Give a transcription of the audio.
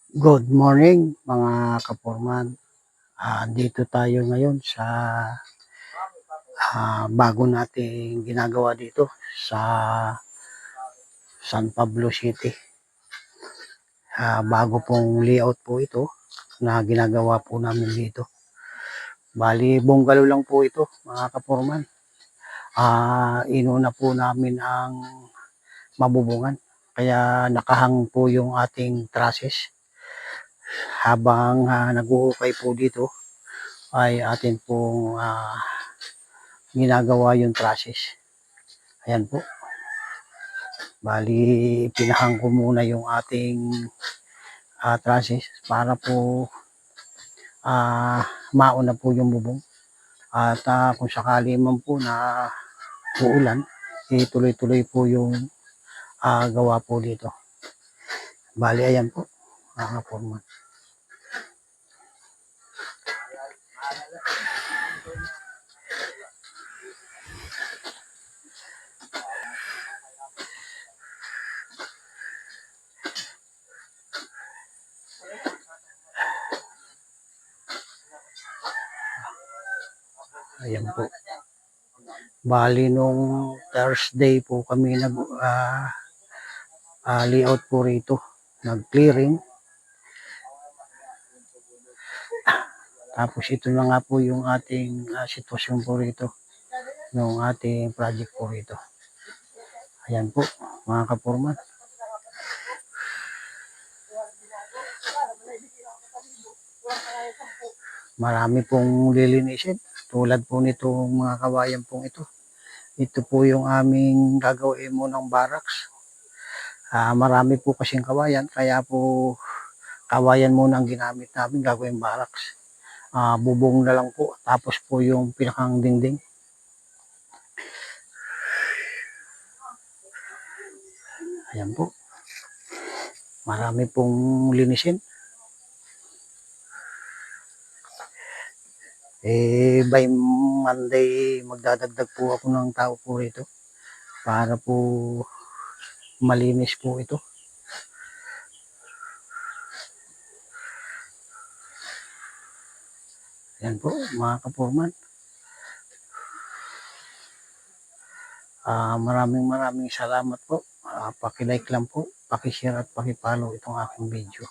Good morning mga kaporman. Dito tayo ngayon sa bago nating ginagawa dito sa San Pablo City. Bago pong layout po ito na ginagawa po namin dito. Bali, bungalow lang po ito mga kaporman. Inuna po namin ang mabubungan. Kaya nakahang po yung ating trusses. Habang nag-uukay po dito, ay atin pong ginagawa yung trusses. Ayan po. Bali, pinahang ko muna yung ating trusses para po mauna po yung bubong. At kung sakali man po na uulan, tuloy-tuloy po yung gawa po dito. Bali, ayan po. Format. Ayan po. Bali, nung Thursday po kami layout po rito. Nag-clearing. Tapos ito na nga po yung ating sitwasyon po rito. Yung ating project po rito. Ayan po, mga kaporman. Marami pong lilinisin. Tulad po nitong mga kawayan pong ito. Ito po yung aming gagawin mo ng barracks. Marami po kasing kawayan, kaya po kawayan muna ang ginamit namin gagawin barracks. Bubong na lang po, tapos po yung pinakang dingding. Ayan po. Marami pong linisin. By Monday, magdadagdag po ako ng tao po rito para po malinis po ito. Ayan po, mga kaporman. Maraming salamat po. Paki-like lang po, paki-share at paki-follow itong aking video.